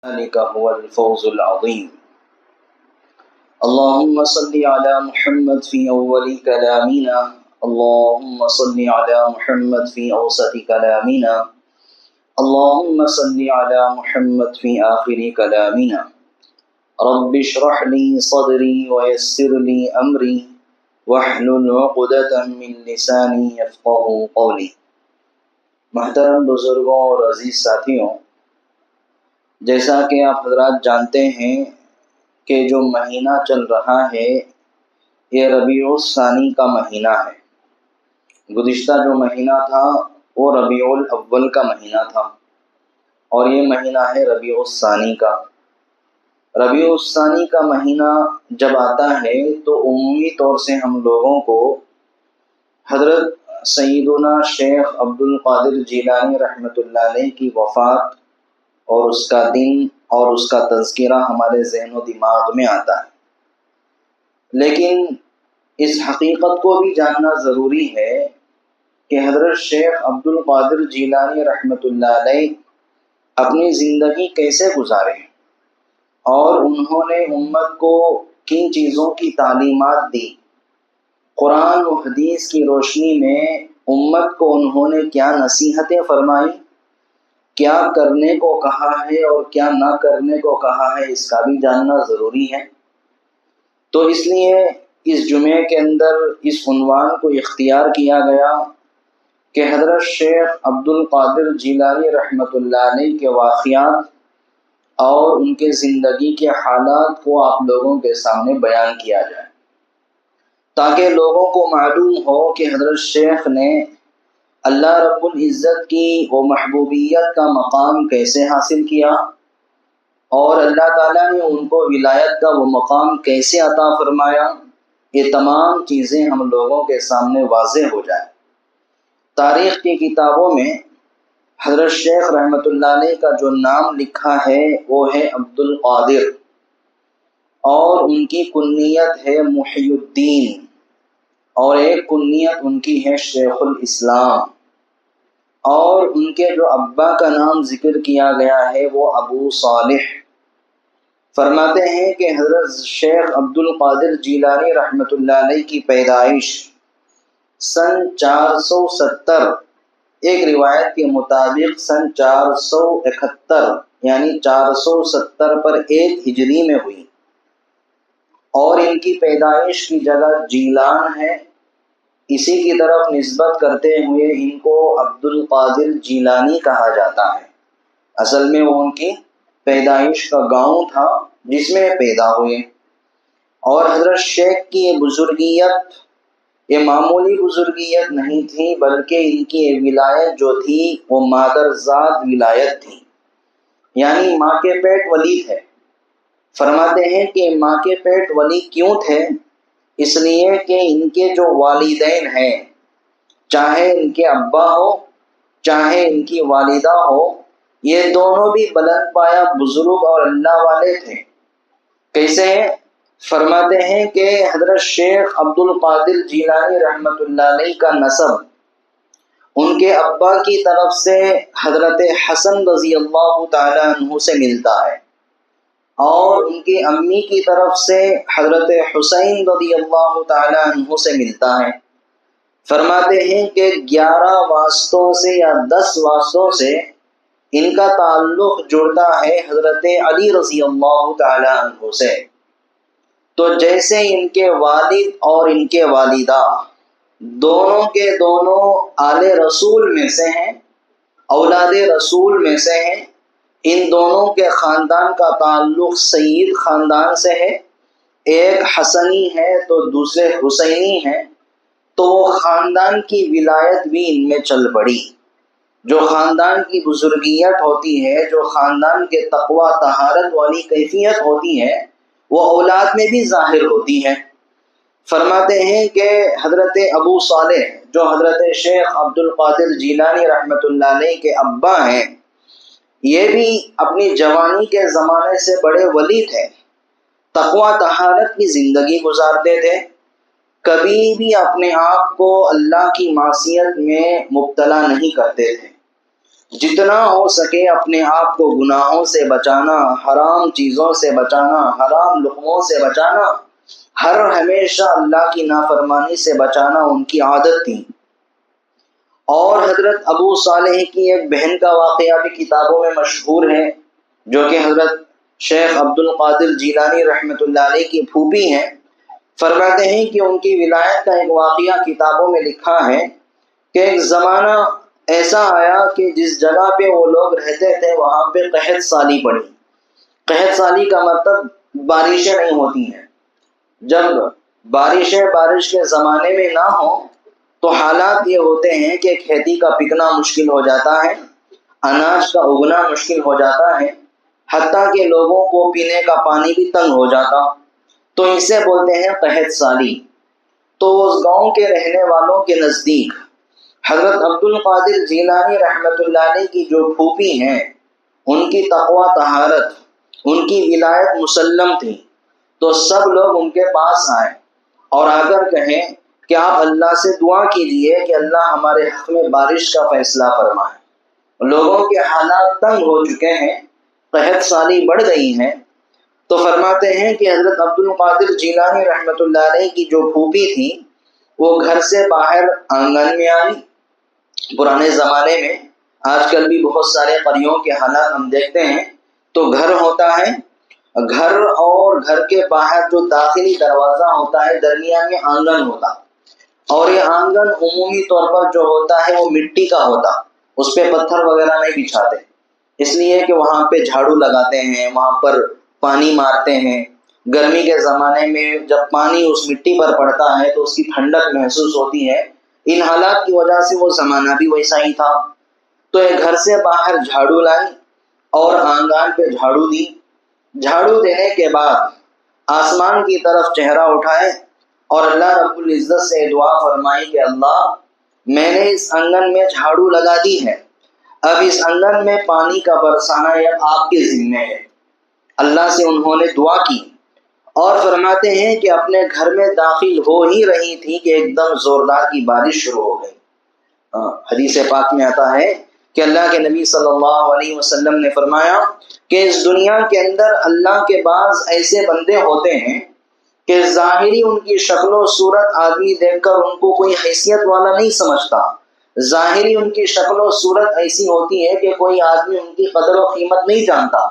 ذلك هو الفوز العظيم. اللهم صل على محمد في أول كلامنا، اللهم صل على محمد في أوسط كلامنا، اللهم صل على محمد في آخر كلامنا. رب اشرح لي صدري ويسر لي أمري واحلل عقدة من لساني يفقهوا قولي. محترم بزرگوں اور عزیز ساتھیوں، جیسا کہ آپ حضرات جانتے ہیں کہ جو مہینہ چل رہا ہے یہ ربیع الثانی کا مہینہ ہے۔ گزشتہ جو مہینہ تھا وہ ربیع الاول کا مہینہ تھا اور یہ مہینہ ہے ربیع الثانی کا۔ ربیع الثانی کا مہینہ جب آتا ہے تو عمومی طور سے ہم لوگوں کو حضرت سیدنا شیخ عبد القادر جیلانی رحمۃ اللہ علیہ کی وفات اور اس کا دن اور اس کا تذکرہ ہمارے ذہن و دماغ میں آتا ہے، لیکن اس حقیقت کو بھی جاننا ضروری ہے کہ حضرت شیخ عبد القادر جیلانی رحمۃ اللہ علیہ اپنی زندگی کیسے گزارے اور انہوں نے امت کو کن چیزوں کی تعلیمات دی، قرآن و حدیث کی روشنی میں امت کو انہوں نے کیا نصیحتیں فرمائی، کیا کرنے کو کہا ہے اور کیا نہ کرنے کو کہا ہے، اس کا بھی جاننا ضروری ہے۔ تو اس لیے اس جمعے کے اندر اس عنوان کو اختیار کیا گیا کہ حضرت شیخ عبد القادر جیلانی رحمۃ اللہ علیہ کے واقعات اور ان کے زندگی کے حالات کو آپ لوگوں کے سامنے بیان کیا جائے، تاکہ لوگوں کو معلوم ہو کہ حضرت شیخ نے اللہ رب العزت کی وہ محبوبیت کا مقام کیسے حاصل کیا اور اللہ تعالیٰ نے ان کو ولایت کا وہ مقام کیسے عطا فرمایا، یہ تمام چیزیں ہم لوگوں کے سامنے واضح ہو جائیں۔ تاریخ کی کتابوں میں حضرت شیخ رحمۃ اللہ علیہ کا جو نام لکھا ہے وہ ہے عبد القادر، اور ان کی کنیت ہے محی الدین، اور ایک کنیت ان کی ہے شیخ الاسلام، اور ان کے جو ابا کا نام ذکر کیا گیا ہے وہ ابو صالح۔ فرماتے ہیں کہ حضرت شیخ عبد القادر جیلانی رحمۃ اللہ علیہ کی پیدائش سن 470، ایک روایت کے مطابق سن 471 یعنی 470 پر 1 ہجری میں ہوئی، اور ان کی پیدائش کی جگہ جیلان ہے، اسی کی طرف نسبت کرتے ہوئے ان کو عبد القادر جیلانی کہا جاتا ہے۔ اصل میں وہ ان کی پیدائش کا گاؤں تھا جس میں پیدا ہوئے، اور حضرت شیخ کی یہ بزرگیت یہ معمولی بزرگیت نہیں تھی، بلکہ ان کی یہ ولایت جو تھی وہ مادرزاد ولایت تھی، یعنی ماں کے پیٹ ولی تھے۔ فرماتے ہیں کہ ماں کے پیٹ ولی کیوں تھے؟ اس لیے کہ ان کے جو والدین ہیں، چاہے ان کے ابا ہو چاہے ان کی والدہ ہو، یہ دونوں بھی بلند پایہ بزرگ اور اللہ والے تھے۔ کیسے؟ فرماتے ہیں کہ حضرت شیخ عبد القادر جیلانی رحمۃ اللہ علیہ کا نسب ان کے ابا کی طرف سے حضرت حسن رضی اللہ تعالی عنہ سے ملتا ہے، اور ان کی امی کی طرف سے حضرت حسین رضی اللہ تعالی عنہ سے ملتا ہے۔ فرماتے ہیں کہ 11 واسطوں سے یا 10 واسطوں سے ان کا تعلق جڑتا ہے حضرت علی رضی اللہ تعالی عنہ سے۔ تو جیسے ان کے والد اور ان کے والدہ دونوں کے دونوں آل رسول میں سے ہیں، اولاد رسول میں سے ہیں، ان دونوں کے خاندان کا تعلق سید خاندان سے ہے، ایک حسنی ہے تو دوسرے حسینی ہیں، تو وہ خاندان کی ولایت بھی ان میں چل پڑی۔ جو خاندان کی بزرگیت ہوتی ہے، جو خاندان کے تقوی طہارت والی کیفیت ہوتی ہے، وہ اولاد میں بھی ظاہر ہوتی ہے۔ فرماتے ہیں کہ حضرت ابو صالح جو حضرت شیخ عبد القادر جیلانی رحمۃ اللہ علیہ کے ابا ہیں، یہ بھی اپنی جوانی کے زمانے سے بڑے ولی تھے، تقوی طہارت کی زندگی گزارتے تھے، کبھی بھی اپنے آپ کو اللہ کی معصیت میں مبتلا نہیں کرتے تھے۔ جتنا ہو سکے اپنے آپ کو گناہوں سے بچانا، حرام چیزوں سے بچانا، حرام لقموں سے بچانا، ہر ہمیشہ اللہ کی نافرمانی سے بچانا ان کی عادت تھی۔ اور حضرت ابو صالح کی ایک بہن کا واقعہ بھی کتابوں میں مشہور ہے، جو کہ حضرت شیخ عبد القادر جیلانی رحمۃ اللہ علیہ کی پھوپھی ہیں۔ فرماتے ہیں کہ ان کی ولایت کا ایک واقعہ کتابوں میں لکھا ہے کہ ایک زمانہ ایسا آیا کہ جس جگہ پہ وہ لوگ رہتے تھے وہاں پہ قحط سالی پڑی۔ قحط سالی کا مطلب بارشیں نہیں ہوتی ہیں۔ جب بارشیں بارش کے زمانے میں نہ ہوں تو حالات یہ ہوتے ہیں کہ کھیتی کا پکنا مشکل ہو جاتا ہے، اناج کا اگنا مشکل ہو جاتا ہے، حتیٰ کہ لوگوں کو پینے کا پانی بھی تنگ ہو جاتا، تو اسے بولتے ہیں قحط سالی۔ تو اس گاؤں کے رہنے والوں کے نزدیک حضرت عبد القادر جیلانی رحمۃ اللہ علیہ کی جو پھوپھی ہیں، ان کی تقوی طہارت، ان کی ولایت مسلم تھی، تو سب لوگ ان کے پاس آئے اور آ کر کہیں کہ آپ اللہ سے دعا کیجئے کہ اللہ ہمارے حق میں بارش کا فیصلہ فرمائے۔ لوگوں کے حالات تنگ ہو چکے ہیں، قحط سالی بڑھ گئی ہیں۔ تو فرماتے ہیں کہ حضرت عبد القادر جیلانی رحمۃ اللہ علیہ کی جو پھوپھی تھی وہ گھر سے باہر آنگن میں آئی۔ پرانے زمانے میں، آج کل بھی بہت سارے قریوں کے حالات ہم دیکھتے ہیں تو گھر ہوتا ہے، گھر اور گھر کے باہر جو داخلی دروازہ ہوتا ہے درمیان میں آنگن ہوتا، اور یہ آنگن عمومی طور پر جو ہوتا ہے وہ مٹی کا ہوتا، اس پہ پتھر وغیرہ نہیں بچھاتے، اس لیے کہ وہاں پہ جھاڑو لگاتے ہیں، وہاں پر پانی مارتے ہیں۔ گرمی کے زمانے میں جب پانی اس مٹی پر پڑتا ہے تو اس کی ٹھنڈک محسوس ہوتی ہے۔ ان حالات کی وجہ سے وہ زمانہ بھی ویسا ہی تھا۔ تو یہ گھر سے باہر جھاڑو لائی اور آنگن پہ جھاڑو دی۔ جھاڑو دینے کے بعد آسمان کی طرف چہرہ اٹھائے اور اللہ رب العزت سے دعا فرمائی کہ اللہ، میں نے اس آنگن میں جھاڑو لگا دی ہے، اب اس آنگن میں پانی کا برسانا یہ آپ کے ذمہ ہے۔ اللہ سے انہوں نے دعا کی اور فرماتے ہیں کہ اپنے گھر میں داخل ہو ہی رہی تھی کہ ایک دم زوردار کی بارش شروع ہو گئی۔ حدیث پاک میں آتا ہے کہ اللہ کے نبی صلی اللہ علیہ وسلم نے فرمایا کہ اس دنیا کے اندر اللہ کے بعض ایسے بندے ہوتے ہیں کہ ظاہری ان کی شکل و صورت آدمی دیکھ کر ان کو کوئی حیثیت والا نہیں سمجھتا، ظاہری ان کی شکل و صورت ایسی ہوتی ہے کہ کوئی آدمی ان کی قدر و قیمت نہیں جانتا،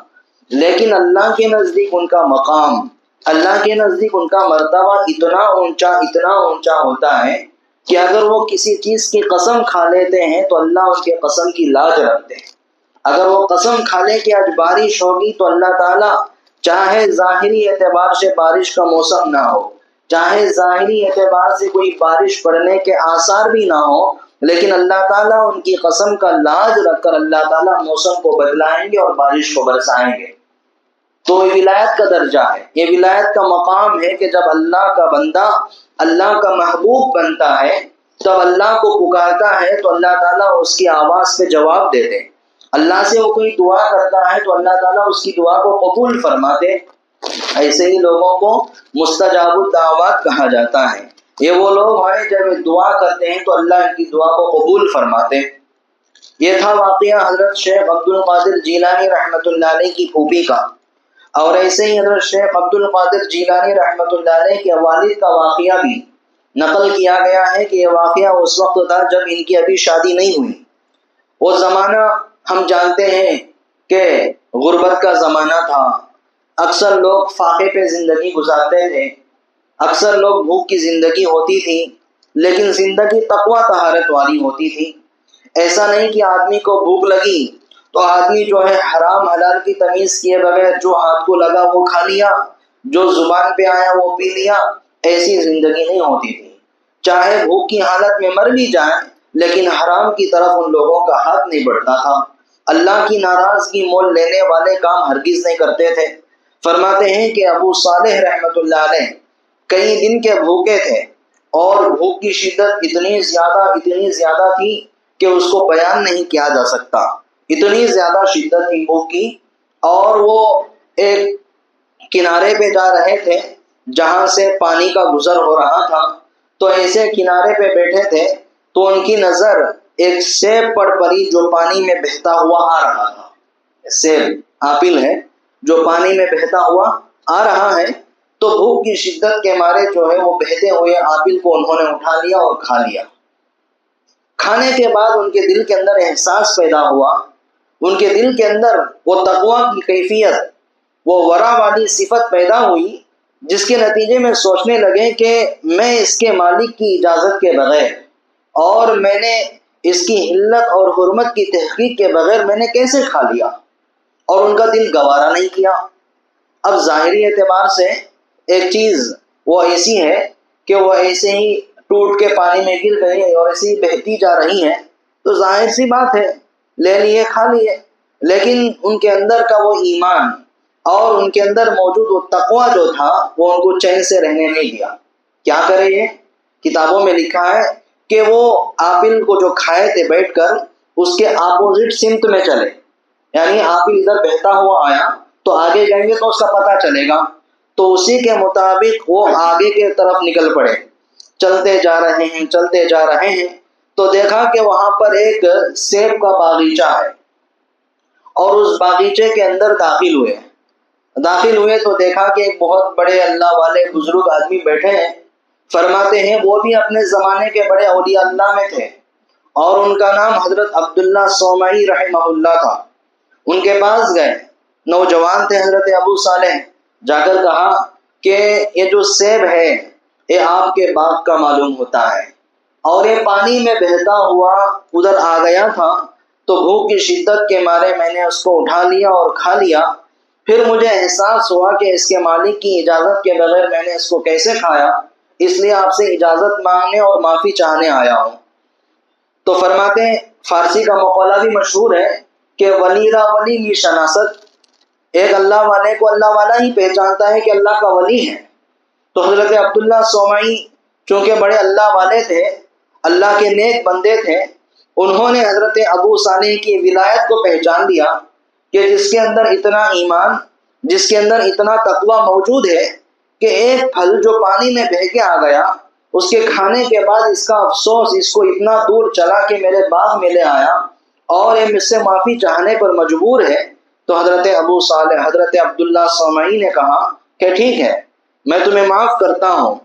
لیکن اللہ کے نزدیک ان کا مقام، اللہ کے نزدیک ان کا مرتبہ اتنا اونچا ہوتا ہے کہ اگر وہ کسی چیز کی قسم کھا لیتے ہیں تو اللہ اس کے قسم کی لاج رکھتے ہیں۔ اگر وہ قسم کھا لے کہ آج بارش ہوگی تو اللہ تعالیٰ چاہے ظاہری اعتبار سے بارش کا موسم نہ ہو، چاہے ظاہری اعتبار سے کوئی بارش پڑنے کے آثار بھی نہ ہو، لیکن اللہ تعالیٰ ان کی قسم کا لاج رکھ کر اللہ تعالیٰ موسم کو بدلائیں گے اور بارش کو برسائیں گے۔ تو یہ ولایت کا درجہ ہے، یہ ولایت کا مقام ہے کہ جب اللہ کا بندہ اللہ کا محبوب بنتا ہے، تب اللہ کو پکارتا ہے تو اللہ تعالیٰ اس کی آواز پہ جواب دیتے ہیں۔ اللہ سے وہ کوئی دعا کرتا ہے تو اللہ تعالیٰ اس کی دعا کو قبول فرماتے۔ ایسے ہی لوگوں کو مستجاب الدعوات کہا جاتا ہے۔ یہ وہ لوگ ہیں جب دعا کرتے ہیں تو اللہ ان کی دعا کو قبول فرماتے۔ یہ تھا واقعہ حضرت شیخ عبد القادر جیلانی رحمۃ اللہ علیہ کی پھوپھی کا۔ اور ایسے ہی حضرت شیخ عبد القادر جیلانی رحمۃ اللہ علیہ کے والد کا واقعہ بھی نقل کیا گیا ہے کہ یہ واقعہ اس وقت تھا جب ان کی ابھی شادی نہیں ہوئی۔ وہ زمانہ ہم جانتے ہیں کہ غربت کا زمانہ تھا، اکثر لوگ فاقے پہ زندگی گزارتے تھے، اکثر لوگ بھوک کی زندگی ہوتی تھی، لیکن زندگی تقوی طہارت والی ہوتی تھی۔ ایسا نہیں کہ آدمی کو بھوک لگی تو آدمی جو ہے حرام حلال کی تمیز کیے بغیر جو ہاتھ کو لگا وہ کھا لیا، جو زبان پہ آیا وہ پی لیا، ایسی زندگی نہیں ہوتی تھی۔ چاہے بھوک کی حالت میں مر بھی جائیں لیکن حرام کی طرف ان لوگوں کا ہاتھ نہیں بڑھتا تھا۔ اللہ کی ناراضگی مول لینے والے کام ہرگز نہیں کرتے تھے۔ فرماتے ہیں کہ ابو صالح رحمۃ اللہ علیہ کئی دن کے بھوکے تھے اور بھوک کی شدت اتنی زیادہ تھی کہ اس کو بیان نہیں کیا جا سکتا، اتنی زیادہ شدت تھی بھوک کی۔ اور وہ ایک کنارے پہ جا رہے تھے جہاں سے پانی کا گزر ہو رہا تھا، تو ایسے کنارے پہ بیٹھے تھے تو ان کی نظر ایک سیب پڑ پڑی جو پانی میں بہتا ہوا آ رہا تھا. سیب آپل ہے جو پانی میں بہتا ہوا آ رہا ہے. تو بھوک کی شدت کے مارے جو ہے وہ بہتے ہوئے آپل کو انہوں نے اٹھا لیا اور کھا لیا. کھانے کے بعد ان کے دل کے اندر احساس پیدا ہوا، ان کے دل کے اندر وہ تقویٰ کی کیفیت، وہ ورع والی صفت پیدا ہوئی، جس کے نتیجے میں سوچنے لگے کہ میں اس کے مالک کی اجازت کے بغیر اور میں نے اس کی حلت اور حرمت کی تحقیق کے بغیر میں نے کیسے کھا لیا، اور ان کا دل گوارا نہیں کیا. اب ظاہری اعتبار سے ایک چیز وہ ایسی ہے کہ وہ ایسے ہی ٹوٹ کے پانی میں گر گئی اور ایسے ہی بہتی جا رہی ہیں، تو ظاہر سی بات ہے لے لیے کھا لیے. لیکن ان کے اندر کا وہ ایمان اور ان کے اندر موجود وہ تقویٰ جو تھا وہ ان کو چین سے رہنے نہیں دیا. کیا کرے یہ؟ کتابوں میں لکھا ہے کہ وہ آپل کو جو کھائے تھے بیٹھ کر اس کے اپوزٹ سمت میں چلے، یعنی آپل ادھر بہتا ہوا آیا تو آگے جائیں گے تو اس کا پتہ چلے گا، تو اسی کے مطابق وہ آگے کے طرف نکل پڑے. چلتے جا رہے ہیں چلتے جا رہے ہیں تو دیکھا کہ وہاں پر ایک سیب کا باغیچہ ہے، اور اس باغیچے کے اندر داخل ہوئے تو دیکھا کہ ایک بہت بڑے اللہ والے بزرگ آدمی بیٹھے ہیں. فرماتے ہیں وہ بھی اپنے زمانے کے بڑے اولیاء اللہ میں تھے، اور ان کا نام حضرت عبداللہ صومعی رحمہ اللہ تھا. ان کے پاس گئے، نوجوان تھے حضرت ابو صالح، جا کر کہا کہ یہ جو سیب ہے یہ آپ کے باغ کا معلوم ہوتا ہے، اور یہ پانی میں بہتا ہوا ادھر آ گیا تھا، تو بھوک کی شدت کے مارے میں نے اس کو اٹھا لیا اور کھا لیا. پھر مجھے احساس ہوا کہ اس کے مالک کی اجازت کے بغیر میں نے اس کو کیسے کھایا، اس لیے آپ سے اجازت مانگنے اور معافی چاہنے آیا ہوں. تو فرماتے ہیں فارسی کا مقولہ بھی مشہور ہے کہ ولی را ولی می شناست، ایک اللہ والے کو اللہ والا ہی پہچانتا ہے کہ اللہ کا ولی ہے. تو حضرت عبداللہ صومعی چونکہ بڑے اللہ والے تھے، اللہ کے نیک بندے تھے، انہوں نے حضرت ابو صالح کی ولایت کو پہچان لیا کہ جس کے اندر اتنا ایمان، جس کے اندر اتنا تقویٰ موجود ہے کہ ایک پھل جو پانی میں بہہ کے آ گیا، اس کے کھانے کے بعد اس کا افسوس اس کو اتنا دور چلا کہ میرے باغ میں لے آیا اور یہ مجھ سے معافی چاہنے پر مجبور ہے. تو حضرت ابو صالح حضرت عبداللہ صومعی نے کہا کہ ٹھیک ہے میں تمہیں معاف کرتا ہوں،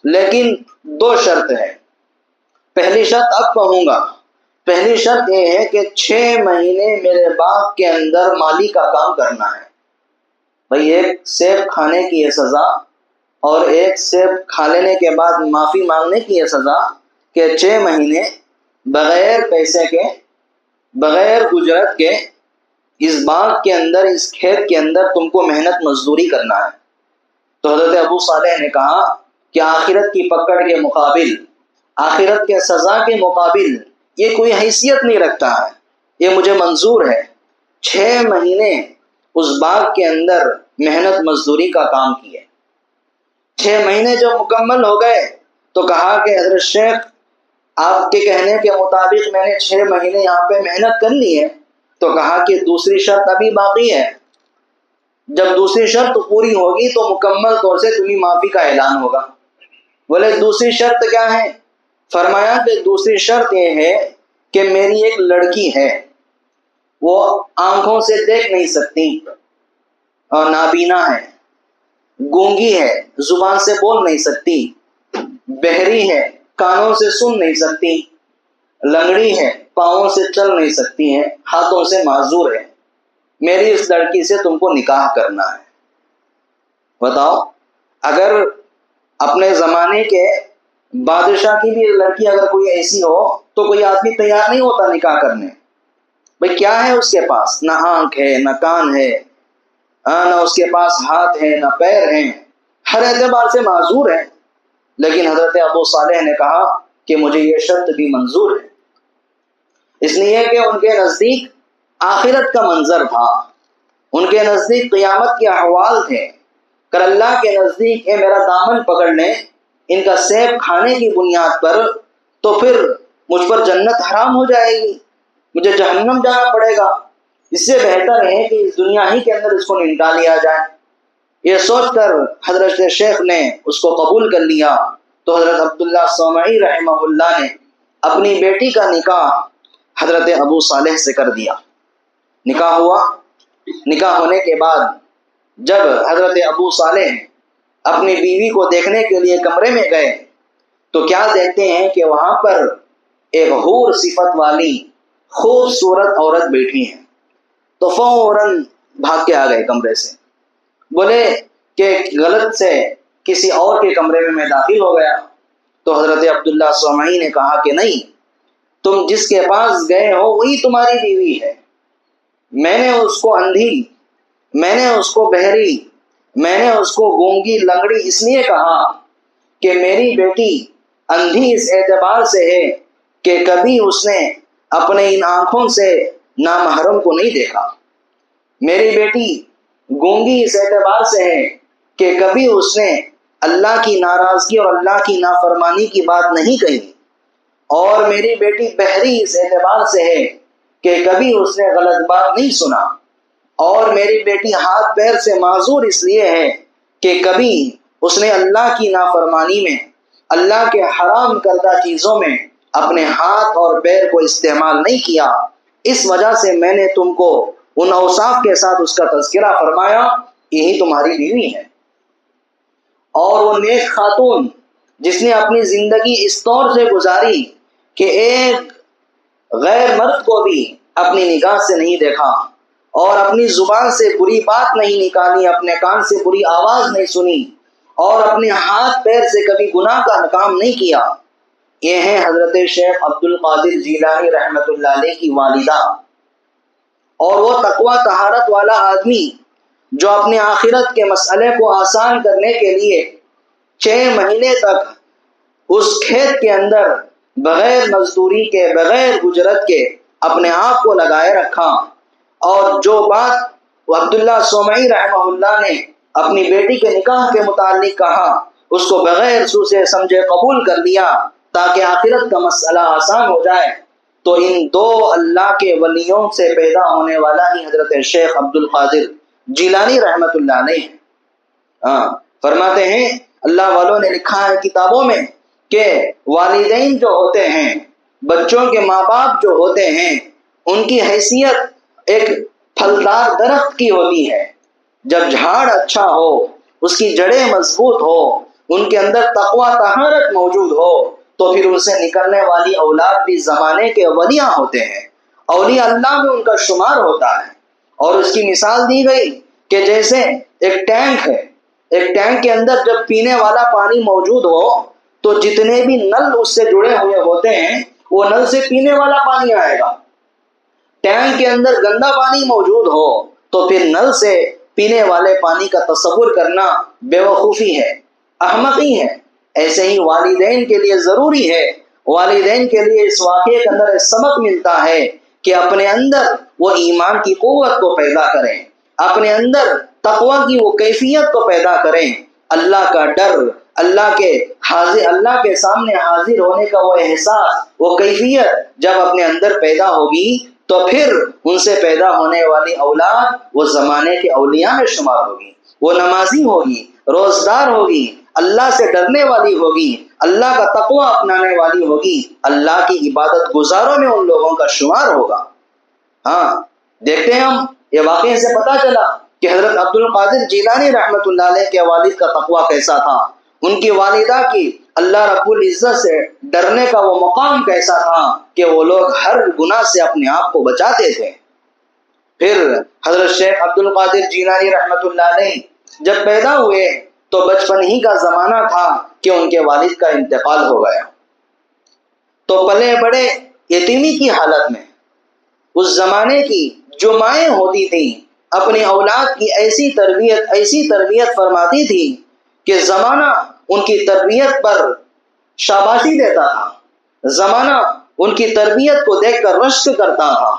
لیکن 2 شرط ہے. پہلی شرط اب کہوں گا، پہلی شرط یہ ہے کہ 6 مہینے میرے باغ کے اندر مالی کا کام کرنا ہے. بھئی ایک سیب کھانے کی یہ سزا اور ایک سیب کھا لینے کے بعد معافی مانگنے کی یہ سزا کہ 6 مہینے بغیر پیسے کے، بغیر اجرت کے اس باغ کے اندر، اس کھیت کے اندر تم کو محنت مزدوری کرنا ہے. تو حضرت ابو صالح نے کہا کہ آخرت کی پکڑ کے مقابل، آخرت کے سزا کے مقابل یہ کوئی حیثیت نہیں رکھتا ہے، یہ مجھے منظور ہے. 6 مہینے اس باغ کے اندر محنت مزدوری کا کام کیے. 6 مہینے جب مکمل ہو گئے تو کہا کہ حضرت شیخ آپ کے کہنے کے مطابق میں نے 6 مہینے یہاں پہ محنت کر لی ہے. تو کہا کہ دوسری شرط ابھی باقی ہے، جب دوسری شرط پوری ہوگی تو مکمل طور سے تمہیں معافی کا اعلان ہوگا. بولے دوسری شرط کیا ہے؟ فرمایا کہ دوسری شرط یہ ہے کہ میری ایک لڑکی ہے، وہ آنکھوں سے دیکھ نہیں سکتی اور نابینا ہے، گونگی ہے، زبان سے بول نہیں سکتی، بہری ہے، کانوں سے سن نہیں سکتی، لنگڑی ہے، پاؤں سے چل نہیں سکتی ہے، ہاتھوں سے معذور ہے. میری اس لڑکی سے تم کو نکاح کرنا ہے. بتاؤ، اگر اپنے زمانے کے بادشاہ کی بھی لڑکی اگر کوئی ایسی ہو تو کوئی آدمی تیار نہیں ہوتا نکاح کرنے. بھئی کیا ہے اس کے پاس؟ نہ آنکھ ہے، نہ کان ہے، نہ اس کے پاس ہاتھ ہے، نہ پیر ہیں، ہر اعتبار سے معذور ہے. لیکن حضرت ابو صالح نے کہا کہ مجھے یہ شرط بھی منظور ہے، اس لیے کہ ان کے نزدیک آخرت کا منظر تھا، ان کے نزدیک قیامت کے احوال تھے. کر اللہ کے نزدیک اے میرا دامن پکڑ لیں ان کا سیب کھانے کی بنیاد پر تو پھر مجھ پر جنت حرام ہو جائے گی، مجھے جہنم جانا پڑے گا. اس سے بہتر ہے کہ اس دنیا ہی کے اندر اس کو نمٹا لیا جائے. یہ سوچ کر حضرت شیخ نے اس کو قبول کر لیا. تو حضرت عبداللہ صومعی رحمہ اللہ نے اپنی بیٹی کا نکاح حضرت ابو صالح سے کر دیا۔ نکاح ہوا، نکاح ہونے کے بعد جب حضرت ابو صالح اپنی بیوی کو دیکھنے کے لیے کمرے میں گئے تو کیا دیکھتے ہیں کہ وہاں پر ایک حور صفت والی خوبصورت عورت بیٹھی ہے۔ تو فوراً بھاگ کے آ گئے کمرے سے، بولے کہ غلط سے کسی اور کے کمرے میں داخل ہو گیا۔ تو حضرت عبداللہ سومعی نے کہا کہ نہیں، تم جس کے پاس گئے ہو وہی تمہاری بیوی ہے۔ میں نے اس کو اندھی، میں نے اس کو بہری، میں نے اس کو گونگی لنگڑی اس لیے کہا کہ میری بیٹی اندھی اس اعتبار سے ہے کہ کبھی اس نے اپنے ان آنکھوں سے نامحرم کو نہیں دیکھا، میری بیٹی گونگی اس اعتبار سے ہے کہ کبھی اس نے اللہ کی ناراضگی اور اللہ کی نافرمانی کی بات نہیں کہی، اور میری بیٹی بہری اس اعتبار سے ہے کہ کبھی اس نے غلط بات نہیں سنا، اور میری بیٹی ہاتھ پیر سے معذور اس لیے ہے کہ کبھی اس نے اللہ کی نافرمانی میں، اللہ کے حرام کردہ چیزوں میں اپنے ہاتھ اور پیر کو استعمال نہیں کیا۔ اس وجہ سے میں نے تم کو ان اوصاف کے ساتھ اس کا تذکرہ فرمایا، یہی تمہاری بیوی ہے۔ اور وہ نیک خاتون جس نے اپنی زندگی اس طور سے گزاری کہ ایک غیر مرد کو بھی اپنی نگاہ سے نہیں دیکھا، اور اپنی زبان سے بری بات نہیں نکالی، اپنے کان سے بری آواز نہیں سنی، اور اپنے ہاتھ پیر سے کبھی گناہ کا کام نہیں کیا، یہ ہیں حضرت شیخ عبد القادر جیلانی رحمۃ اللہ علیہ کی والدہ۔ اور وہ تقوی طہارت والا آدمی جو اپنے آخرت کے مسئلے کو آسان کرنے کے لیے 6 مہینے تک اس کھیت کے اندر بغیر مزدوری کے، بغیر اجرت کے اپنے آپ کو لگائے رکھا، اور جو بات عبداللہ سومعی رحمہ اللہ نے اپنی بیٹی کے نکاح کے متعلق کہا اس کو بغیر سوچے سمجھے قبول کر لیا تاکہ آخرت کا مسئلہ آسان ہو جائے۔ تو ان 2 اللہ کے ولیوں سے پیدا ہونے والا ہی حضرت شیخ عبد القادر جیلانی رحمۃ اللہ علیہ۔ فرماتے ہیں اللہ والوں نے لکھا ہے کتابوں میں کہ والدین جو ہوتے ہیں، بچوں کے ماں باپ جو ہوتے ہیں، ان کی حیثیت ایک پھلدار درخت کی ہوتی ہے۔ جب جھاڑ اچھا ہو، اس کی جڑیں مضبوط ہو، ان کے اندر تقوی طہارت موجود ہو، تو پھر ان سے نکلنے والی اولاد بھی زمانے کے ولیاں ہوتے ہیں، اولیاء اللہ میں ان کا شمار ہوتا ہے۔ اور اس کی مثال دی گئی کہ جیسے ایک ٹینک ہے، ایک ٹینک کے اندر جب پینے والا پانی موجود ہو تو جتنے بھی نل اس سے جڑے ہوئے ہوتے ہیں وہ نل سے پینے والا پانی آئے گا۔ ٹینک کے اندر گندا پانی موجود ہو تو پھر نل سے پینے والے پانی کا تصور کرنا بے وقوفی ہے، احمقی ہے۔ ایسے ہی والدین کے لیے ضروری ہے، والدین کے لیے اس واقعے کے اندر سبق ملتا ہے کہ اپنے اندر وہ ایمان کی قوت کو پیدا کریں، اپنے اندر تقوی کی وہ کیفیت کو پیدا کریں، اللہ کا ڈر، اللہ کے سامنے حاضر ہونے کا وہ احساس، وہ کیفیت جب اپنے اندر پیدا ہوگی تو پھر ان سے پیدا ہونے والی اولاد وہ زمانے کے اولیاء میں شمار ہوگی، وہ نمازی ہوگی، روزدار ہوگی، اللہ سے ڈرنے والی ہوگی، اللہ کا تقوی اپنانے والی ہوگی، اللہ کی عبادت گزاروں میں ان لوگوں کا شمار ہوگا۔ دیکھتے ہیں ہم، یہ واقعے سے پتہ چلا کہ حضرت عبد القادر جیلانی رحمۃ اللہ علیہ کے والد کا تقوی کیسا تھا، ان کی والدہ کی اللہ رب العزت سے ڈرنے کا وہ مقام کیسا تھا کہ وہ لوگ ہر گناہ سے اپنے آپ کو بچاتے تھے۔ پھر حضرت شیخ عبد القادر جیلانی رحمۃ اللہ علیہ جب پیدا ہوئے تو بچپن ہی کا زمانہ تھا کہ ان کے والد کا انتقال ہو گیا، تو پلے بڑے یتیمی کی حالت میں اس زمانے کی جو مائیں ہوتی تھیں اپنی اولاد کی ایسی تربیت فرماتی تھی کہ زمانہ ان کی تربیت پر شاباشی دیتا تھا، زمانہ ان کی تربیت کو دیکھ کر رشک کرتا تھا۔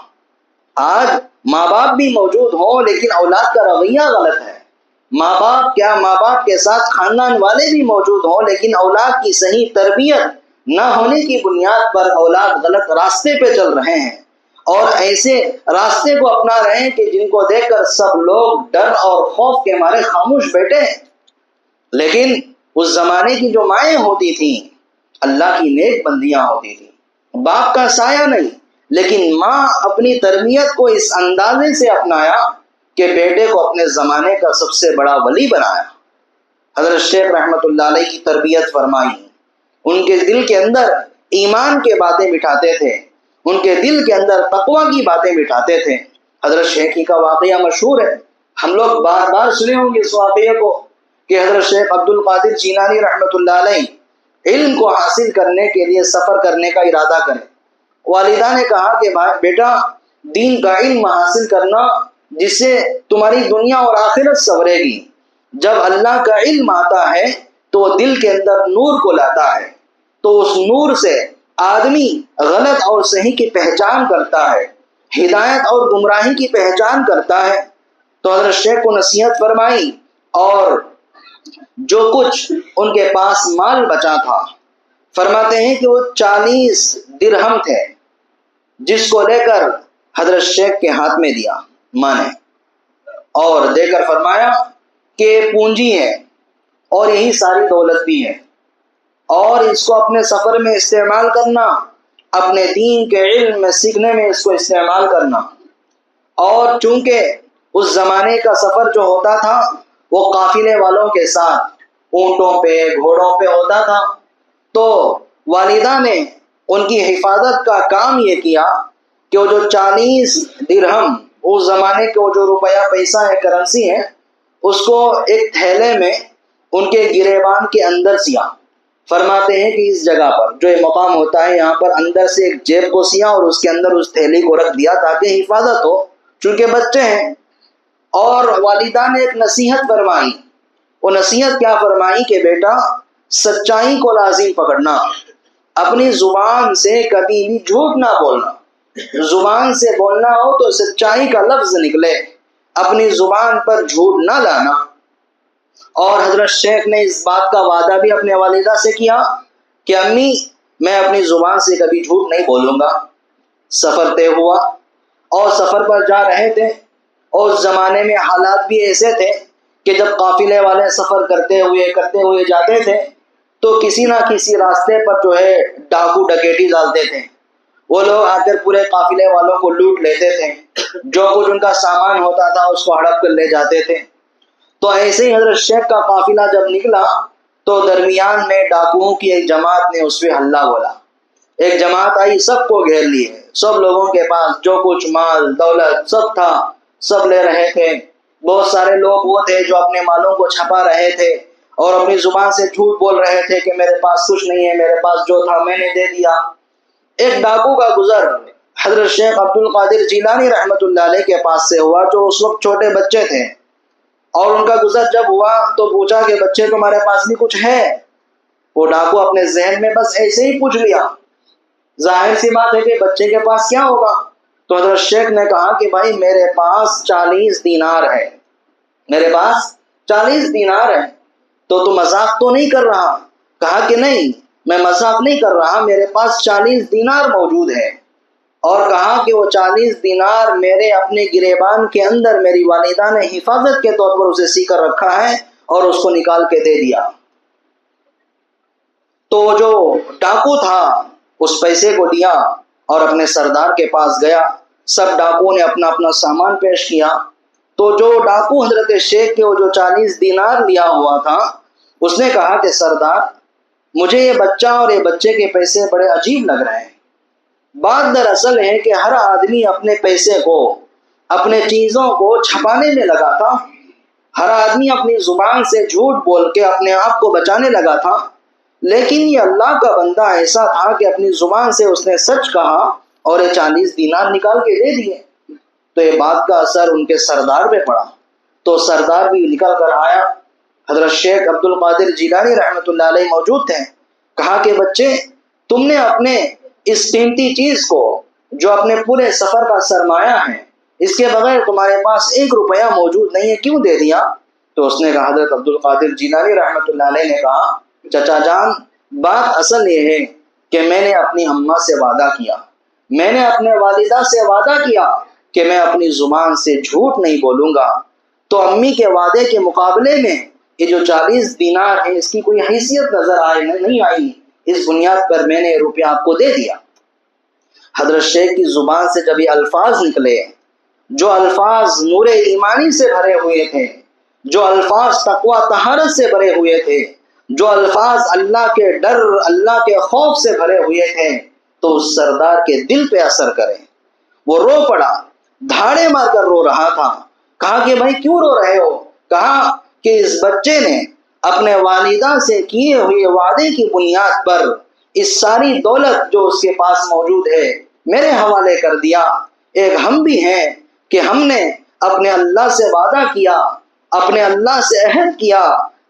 آج ماں باپ بھی موجود ہوں لیکن اولاد کا رویہ غلط ہے، ماں باپ کے ساتھ خاندان والے بھی موجود ہوں لیکن اولاد کی صحیح تربیت نہ ہونے کی بنیاد پر اولاد غلط راستے پہ چل رہے ہیں، اور ایسے راستے کو اپنا رہے ہیں کہ جن کو دیکھ کر سب لوگ ڈر اور خوف کے مارے خاموش بیٹھے ہیں۔ لیکن اس زمانے کی جو مائیں ہوتی تھیں اللہ کی نیک بندیاں ہوتی تھیں، باپ کا سایہ نہیں، لیکن ماں اپنی تربیت کو اس اندازے سے اپنایا کہ بیٹے کو اپنے زمانے کا سب سے بڑا ولی بنایا۔ حضرت شیخ رحمۃ اللہ علیہ کی تربیت فرمائی، ان کے دل کے اندر ایمان کے باتیں بٹھاتے تھے، ان کے دل کے اندر تقوی کی باتیں بٹھاتے تھے۔ حضرت شیخ ہی کا واقعہ مشہور ہے، ہم لوگ بار بار سنے ہوں گے اس واقعے کو، کہ حضرت شیخ عبد القادر جیلانی رحمۃ اللہ علیہ علم کو حاصل کرنے کے لیے سفر کرنے کا ارادہ کریں۔ والدہ نے کہا کہ بیٹا دین کا علم حاصل کرنا جس سے تمہاری دنیا اور آخرت سنورے گی۔ جب اللہ کا علم آتا ہے تو وہ دل کے اندر نور کو لاتا ہے، تو اس نور سے آدمی غلط اور صحیح کی پہچان کرتا ہے، ہدایت اور گمراہی کی پہچان کرتا ہے۔ تو حضرت شیخ کو نصیحت فرمائی، اور جو کچھ ان کے پاس مال بچا تھا، فرماتے ہیں کہ وہ 40 درہم تھے، جس کو لے کر حضرت شیخ کے ہاتھ میں دیا ماں نے، اور دے کر فرمایا کہ پونجی ہے اور یہی ساری دولت بھی ہے، اور اس کو اپنے سفر میں استعمال کرنا، اپنے دین کے علم میں سیکھنے میں اس کو استعمال کرنا۔ اور چونکہ اس زمانے کا سفر جو ہوتا تھا وہ قافلے والوں کے ساتھ اونٹوں پہ گھوڑوں پہ ہوتا تھا، تو والدہ نے ان کی حفاظت کا کام یہ کیا کہ وہ جو 40 درہم اس زمانے کے جو روپیہ پیسہ ہے، کرنسی ہے، اس کو ایک تھیلے میں ان کے گریبان کے اندر سیا۔ فرماتے ہیں کہ اس جگہ پر جو یہ مقام ہوتا ہے، یہاں پر اندر سے ایک جیب کو سیا اور اس کے اندر اس تھیلی کو رکھ دیا تاکہ حفاظت ہو، چونکہ بچے ہیں۔ اور والدہ نے ایک نصیحت فرمائی، وہ نصیحت کیا فرمائی کہ بیٹا سچائی کو لازم پکڑنا، اپنی زبان سے کبھی بھی جھوٹ نہ بولنا، زبان سے بولنا ہو تو سچائی کا لفظ نکلے، اپنی زبان پر جھوٹ نہ لانا۔ اور حضرت شیخ نے اس بات کا وعدہ بھی اپنے والدہ سے کیا کہ امی میں اپنی زبان سے کبھی جھوٹ نہیں بولوں گا۔ سفر طے ہوا اور سفر پر جا رہے تھے، اور اس زمانے میں حالات بھی ایسے تھے کہ جب قافلے والے سفر کرتے ہوئے جاتے تھے تو کسی نہ کسی راستے پر جو ہے ڈاکو ڈکیٹی ڈالتے تھے، وہ لوگ آ کر پورے قافلے والوں کو لوٹ لیتے تھے، جو کچھ ان کا سامان ہوتا تھا اس کو ہڑپ کر لے جاتے تھے۔ تو ایسے ہی حضرت شیخ کا قافلہ جب نکلا تو درمیان میں ڈاکوؤں کی ایک جماعت نے اس پہ حملہ بولا۔ ایک جماعت آئی، سب کو گھیر لیے، سب لوگوں کے پاس جو کچھ مال دولت سب تھا سب لے رہے تھے۔ بہت سارے لوگ وہ تھے جو اپنے مالوں کو چھپا رہے تھے اور اپنی زبان سے جھوٹ بول رہے تھے کہ میرے پاس کچھ نہیں ہے، میرے پاس جو تھا میں نے دے دیا۔ ایک ڈاکو کا گزر حضرت شیخ عبد القادر جیلانی رحمۃ اللہ علیہ کے پاس سے ہوا، جو اس وقت چھوٹے بچے تھے، اور ان کا گزر جب ہوا تو پوچھا کہ بچے تمہارے پاس بھی کچھ ہے؟ وہ ڈاکو اپنے ذہن میں بس ایسے ہی پوچھ لیا، ظاہر سی بات ہے کہ بچے کے پاس کیا ہوگا۔ تو حضرت شیخ نے کہا کہ بھائی میرے پاس 40 دینار ہے، میرے پاس 40 دینار ہے، تو تو مذاق تو نہیں کر رہا؟ کہا کہ نہیں میں مذاق نہیں کر رہا، میرے پاس 40 دینار موجود ہے۔ اور کہا کہ وہ 40 دینار میرے اپنے گریبان کے اندر میری والدہ نے حفاظت کے طور پر اسے سی کر رکھا ہے، اور اس کو نکال کے دے دیا۔ تو جو ڈاکو تھا اس پیسے کو لیا اور اپنے سردار کے پاس گیا، سب ڈاکوؤں نے اپنا اپنا سامان پیش کیا۔ تو جو ڈاکو حضرت شیخ کے وہ جو 40 دینار لیا ہوا تھا، اس نے کہا کہ سردار مجھے یہ بچہ اور یہ بچے کے پیسے بڑے عجیب لگ رہے ہیں۔ بات دراصل ہے کہ ہر آدمی اپنے پیسے کو اپنے چیزوں کو چھپانے میں لگا تھا، ہر آدمی اپنی زبان سے جھوٹ بول کے اپنے آپ کو بچانے لگا تھا، لیکن یہ اللہ کا بندہ ایسا تھا کہ اپنی زبان سے اس نے سچ کہا اور یہ 40 دینار نکال کے دے دیے۔ تو یہ بات کا اثر ان کے سردار پہ پڑا، تو سردار بھی نکل کر آیا، حضرت شیخ عبد القادر جیلانی رحمۃ اللہ علیہ موجود تھے۔ کہا کہ بچے تم نے اپنے اس قیمتی چیز کو جو اپنے پورے سفر کا سرمایہ ہے، اس کے بغیر تمہارے پاس 1 روپیہ موجود نہیں ہے، کیوں دے دیا؟ تو اس نے کہا، حضرت عبد القادر جیلانی رحمۃ اللہ علیہ نے کہا چچا جان بات اصل یہ ہے کہ میں نے اپنی اماں سے وعدہ کیا، میں نے اپنے والدہ سے وعدہ کیا کہ میں اپنی زبان سے جھوٹ نہیں بولوں گا، تو امی کے وعدے کے مقابلے میں یہ جو 40 دینار ہے اس کی کوئی حیثیت نظر نہیں آئی، اس بنیاد پر میں نے روپیہ آپ کو دے دیا۔ حضرت شیخ کی زبان سے جب یہ الفاظ نکلے، جو الفاظ نور ایمانی سے بھرے ہوئے تھے، جو الفاظ تقوی طہارت سے بھرے ہوئے تھے، جو الفاظ اللہ کے ڈر، اللہ کے خوف سے بھرے ہوئے تھے، تو اس سردار کے دل پہ اثر کرے۔ وہ رو پڑا، دھاڑے مار کر رو رہا تھا۔ کہا کہ بھائی کیوں رو رہے ہو؟ کہا کہ اس بچے نے اپنے والدہ سے کیے ہوئے وعدے کی بنیاد پر اس ساری دولت جو اس کے پاس موجود ہے میرے حوالے کر دیا۔ ایک ہم بھی ہیں کہ ہم نے اپنے اللہ سے وعدہ کیا، اپنے اللہ سے عہد کیا،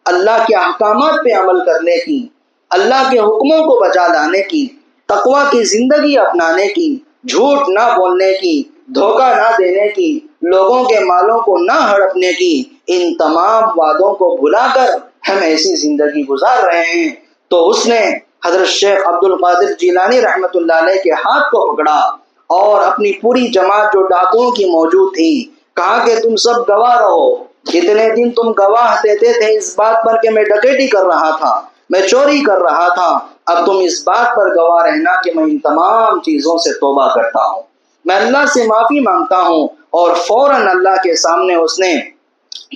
اللہ کے احکامات پہ عمل کرنے کی، اللہ کے حکموں کو بجا لانے کی، تقوی کی زندگی اپنانے کی، جھوٹ نہ بولنے کی، دھوکہ نہ دینے کی، لوگوں کے مالوں کو نہ ہڑپنے کی، ان تمام وعدوں کو بھلا کر ہم ایسی زندگی گزار رہے ہیں۔ تو اس نے حضرت شیخ عبد القادر جیلانی رحمۃ اللہ علیہ کے ہاتھ کو پکڑا اور اپنی پوری جماعت جو ڈاکوؤں کی موجود تھی، کہا کہ تم سب گواہ رہو۔ اتنے دن تم گواہ دیتے تھے اس بات پر کہ میں ڈکیتی کر رہا تھا، میں چوری کر رہا تھا، اب تم اس بات پر گواہ رہنا کہ میں ان تمام چیزوں سے توبہ کرتا ہوں، میں اللہ سے معافی مانگتا ہوں۔ اور فوراً اللہ کے سامنے اس نے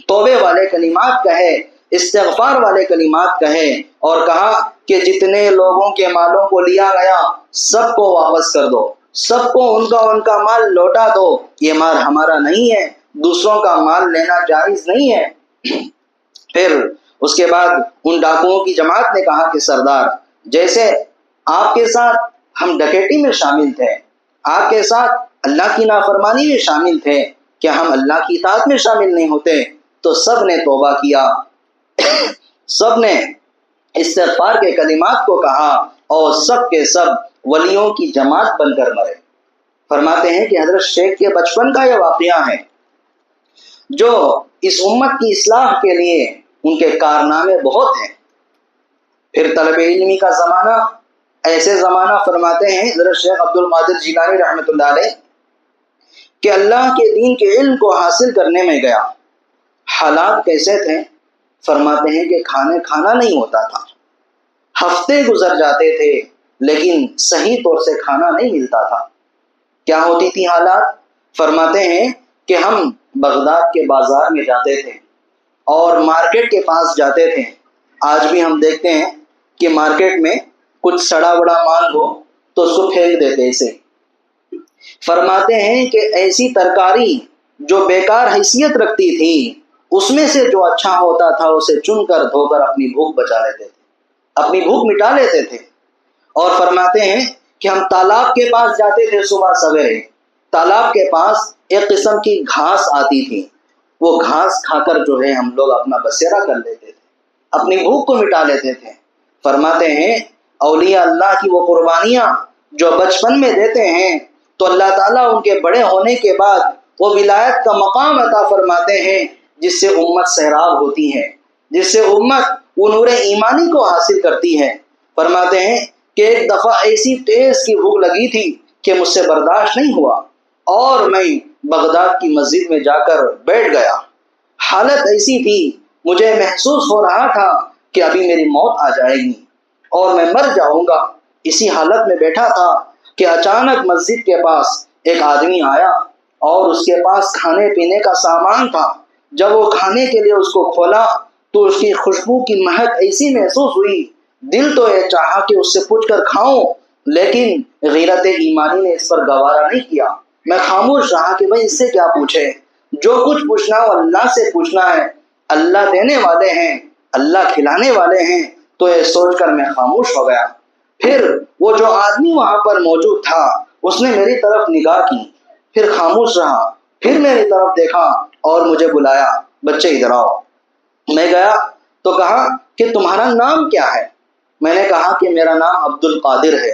توبے والے کلمات کہے، استغفار والے کلمات کہے، اور کہا کہ جتنے لوگوں کے مالوں کو لیا گیا سب کو واپس کر دو، سب کو ان کا مال لوٹا دو، یہ مال ہمارا نہیں ہے، دوسروں کا مال لینا جائز نہیں ہے۔ پھر اس کے بعد ان ڈاکوؤں کی جماعت نے کہا کہ سردار، جیسے آپ کے ساتھ ہم ڈکیتی میں شامل تھے، آپ کے ساتھ اللہ کی نافرمانی میں شامل تھے، کیا ہم اللہ کی اطاعت میں شامل نہیں ہوتے؟ تو سب نے توبہ کیا، سب نے استغفار کے کلمات کو کہا، اور سب کے سب ولیوں کی جماعت بن کر مرے۔ فرماتے ہیں کہ حضرت شیخ کے بچپن کا یہ واقعہ ہے جو اس امت کی اصلاح کے لیے ان کے کارنامے بہت ہیں۔ پھر طلب علمی کا زمانہ، ایسے زمانہ فرماتے ہیں حضرت شیخ عبد القادر جیلانی رحمۃ اللہ علیہ کہ اللہ کے دین کے علم کو حاصل کرنے میں گیا۔ حالات کیسے تھے؟ فرماتے ہیں کہ کھانا نہیں ہوتا تھا، ہفتے گزر جاتے تھے لیکن صحیح طور سے کھانا نہیں ملتا تھا۔ کیا ہوتی تھی حالات؟ فرماتے ہیں کہ ہم بغداد کے بازار میں جاتے تھے اور مارکیٹ کے پاس جاتے تھے۔ آج بھی ہم دیکھتے ہیں کہ مارکیٹ میں کچھ سڑا بڑا مال ہو تو اس کو پھینک دیتے اسے۔ فرماتے ہیں کہ ایسی ترکاری جو بیکار حیثیت رکھتی تھی، اس میں سے جو اچھا ہوتا تھا اسے چن کر دھو کر اپنی بھوک بچا لیتے تھے، اپنی بھوک مٹا لیتے تھے۔ اور فرماتے ہیں کہ ہم تالاب کے پاس جاتے تھے صبح سویرے، تالاب کے پاس ایک قسم کی گھاس آتی تھی، وہ گھاس کھا کر جو ہے ہم لوگ اپنا بسیرا کر لیتے تھے، اپنی بھوک کو مٹا لیتے تھے۔ فرماتے ہیں اولیاء اللہ کی وہ قربانیاں جو بچپن میں دیتے ہیں تو اللہ تعالیٰ ان کے بڑے ہونے کے بعد وہ ولایت کا مقام عطا فرماتے ہیں، جس سے امت سیراب ہوتی ہے، جس سے امت وہ نور ایمانی کو حاصل کرتی ہے۔ فرماتے ہیں کہ ایک دفعہ ایسی تیز کی بھوک لگی تھی کہ مجھ سے برداشت نہیں ہوا اور میں بغداد کی مسجد میں جا کر بیٹھ گیا۔ حالت ایسی تھی، مجھے محسوس ہو رہا تھا کہ ابھی میری موت آ جائے گی اور میں مر جاؤں گا۔ اسی حالت میں بیٹھا تھا کہ اچانک مسجد کے پاس ایک آدمی آیا اور اس کے پاس کھانے پینے کا سامان تھا۔ جب وہ کھانے کے لیے اس کو کھولا تو اس کی خوشبو کی مہک ایسی محسوس ہوئی، دل تو یہ چاہا کہ اس سے پوچھ کر کھاؤں، لیکن غیرت ایمانی نے اس پر گوارا نہیں کیا۔ میں خاموش رہا کہ بھائی اس سے کیا پوچھے، جو کچھ پوچھنا ہو اللہ سے پوچھنا ہے، اللہ دینے والے ہیں، اللہ کھلانے والے ہیں۔ تو یہ سوچ کر میں خاموش ہو گیا۔ پھر وہ جو آدمی وہاں پر موجود تھا اس نے میری طرف نگاہ کی، پھر خاموش رہا، پھر میری طرف دیکھا اور مجھے بلایا، بچے ادھر آؤ۔ میں گیا تو کہا کہ تمہارا نام کیا ہے؟ میں نے کہا کہ میرا نام عبد القادر ہے۔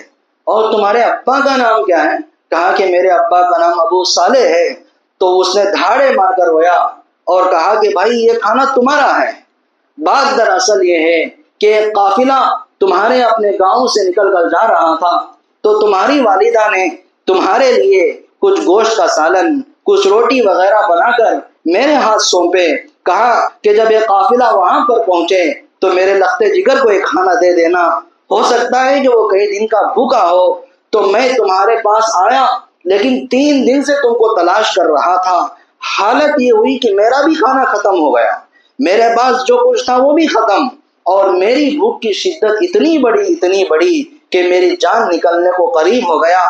اور تمہارے ابا کا نام کیا ہے؟ کہا کہ میرے ابا کا نام ابو صالح ہے۔ تو اس نے دھاڑے مار کر رویا اور کہا کہ بھائی یہ کھانا تمہارا ہے۔ بات دراصل یہ ہے کہ ایک قافلہ تمہارے اپنے گاؤں سے نکل کر جا رہا تھا تو تمہاری والدہ نے تمہارے لیے کچھ گوشت کا سالن، کچھ روٹی وغیرہ بنا کر میرے ہاتھ سونپے، کہا کہ جب یہ قافلہ وہاں پر پہنچے تو میرے لخت جگر کو یہ کھانا دے دینا، ہو سکتا ہے کہ وہ کئی دن کا بھوکا ہو تو میں تمہارے پاس آیا، لیکن 3 دن سے تم کو تلاش کر رہا تھا۔ حالت یہ ہوئی کہ میرا بھی کھانا ختم ہو گیا، میرے پاس جو کچھ تھا وہ بھی ختم، اور میری بھوک کی شدت اتنی بڑی کہ میری جان نکلنے کو قریب ہو گیا۔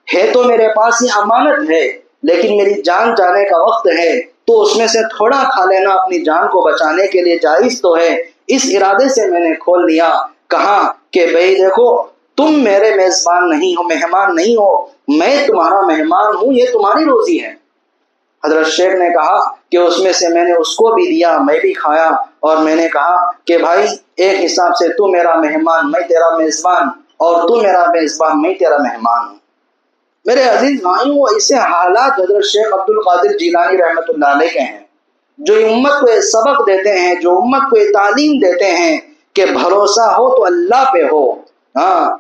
ہے تو میرے پاس یہ امانت ہے، لیکن میری جان جانے کا وقت ہے، تو اس میں سے تھوڑا کھا لینا اپنی جان کو بچانے کے لیے جائز تو ہے۔ اس ارادے سے میں نے کھول لیا۔ کہا کہ بھئی دیکھو، تم میرے میزبان نہیں ہو، مہمان نہیں ہو، میں تمہارا مہمان ہوں، یہ تمہاری روزی ہے۔ حضرت شیخ نے کہا کہ اس میں سے میں نے اس کو بھی دیا، میں بھی کھایا، اور میں نے کہا کہ بھائی ایک حساب سے تو میرا مہمان، میں تیرا میزبان، اور تو میرا میزبان، میں تیرا مہمان ہوں۔ میرے عزیز بھائیوں، ایسے حالات حضرت شیخ عبد القادر جیلانی رحمۃ اللہ علیہ کے ہیں، جو امت کو یہ سبق دیتے ہیں، جو امت کو یہ تعلیم دیتے ہیں کہ بھروسہ ہو تو اللہ پہ ہو،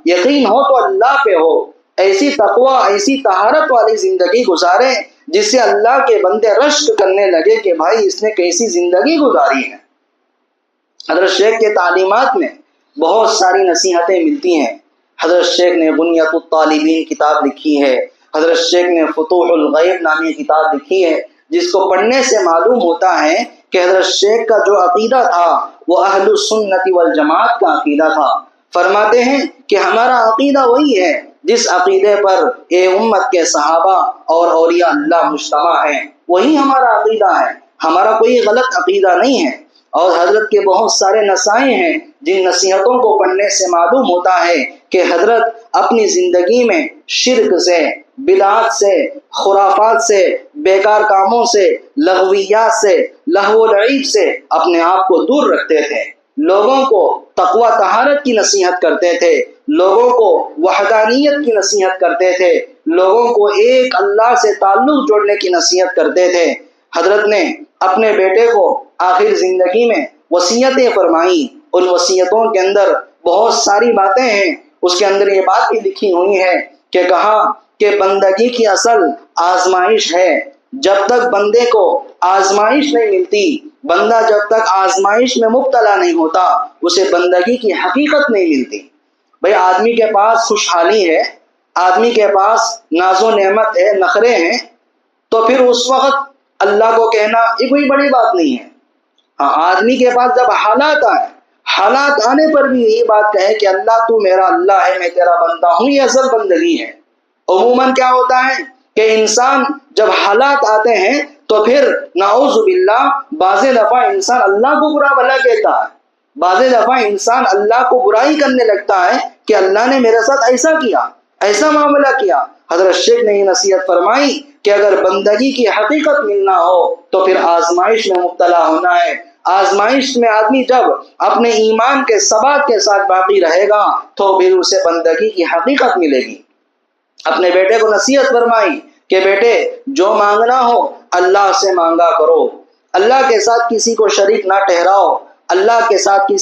یقین ہو تو اللہ پہ ہو، ایسی تقوی، ایسی طہارت والی زندگی گزاریں جس سے اللہ کے بندے رشک کرنے لگے کہ بھائی اس نے کیسی زندگی گزاری ہے۔ حضرت شیخ کے تعلیمات میں بہت ساری نصیحتیں ملتی ہیں۔ حضرت شیخ نے بنیۃ الطالبین کتاب لکھی ہے، حضرت شیخ نے فتوح الغیب نامی کتاب لکھی ہے، جس کو پڑھنے سے معلوم ہوتا ہے کہ حضرت شیخ کا جو عقیدہ تھا وہ اہل السنت والجماعت کا عقیدہ تھا۔ فرماتے ہیں کہ ہمارا عقیدہ وہی ہے جس عقیدے پر اے امت کے صحابہ اور اولیاء اللہ مجتمع ہیں، وہی ہمارا عقیدہ ہے، ہمارا کوئی غلط عقیدہ نہیں ہے۔ اور حضرت کے بہت سارے نصائح ہیں جن نصیحتوں کو پڑھنے سے معلوم ہوتا ہے کہ حضرت اپنی زندگی میں شرک سے، بدعات سے، خرافات سے، بیکار کاموں سے، لغویات سے، لہو و لعب سے اپنے آپ کو دور رکھتے تھے، لوگوں کو تقوی طہارت کی نصیحت کرتے تھے، لوگوں کو وحدانیت کی نصیحت کرتے تھے، لوگوں کو ایک اللہ سے تعلق جوڑنے کی نصیحت کرتے تھے۔ حضرت نے اپنے بیٹے کو آخر زندگی میں وصیتیں فرمائی، ان وصیتوں کے اندر بہت ساری باتیں ہیں، اس کے اندر یہ بات بھی لکھی ہوئی ہے کہ کہا کہ بندگی کی اصل آزمائش ہے، جب تک بندے کو آزمائش نہیں ملتی، بندہ جب تک آزمائش میں مبتلا نہیں ہوتا، اسے بندگی کی حقیقت نہیں ملتی۔ بھئی آدمی کے پاس خوشحالی ہے، آدمی کے پاس ناز و نعمت ہے، نخرے ہیں، تو پھر اس وقت اللہ کو کہنا یہ کوئی بڑی بات نہیں ہے۔ ہاں، آدمی کے پاس جب حالات آئے، حالات آنے پر بھی یہی بات کہے کہ اللہ تو میرا اللہ ہے، میں تیرا بندہ ہوں، یہ اصل بندگی ہے۔ عموماً کیا ہوتا ہے کہ انسان جب حالات آتے ہیں تو پھر نعوذ باللہ بعض دفعہ انسان اللہ کو برا بھلا کہتا ہے، بعض دفعہ انسان اللہ کو برائی کرنے لگتا ہے کہ اللہ نے میرے ساتھ ایسا کیا، ایسا معاملہ کیا۔ حضرت شیخ نے یہ نصیحت فرمائی کہ اگر بندگی کی حقیقت ملنا ہو تو پھر آزمائش میں مبتلا ہونا ہے۔ آزمائش میں آدمی جب اپنے ایمان کے ثبات کے ساتھ باقی رہے گا تو پھر اسے بندگی کی حقیقت ملے گی۔ اپنے بیٹے کو نصیحت فرمائی کہ بیٹے جو مانگنا ہو اللہ سے مانگا کرو، اللہ کے ساتھ کسی کو شریک نہ ٹھہراؤ، اللہ کے ساتھ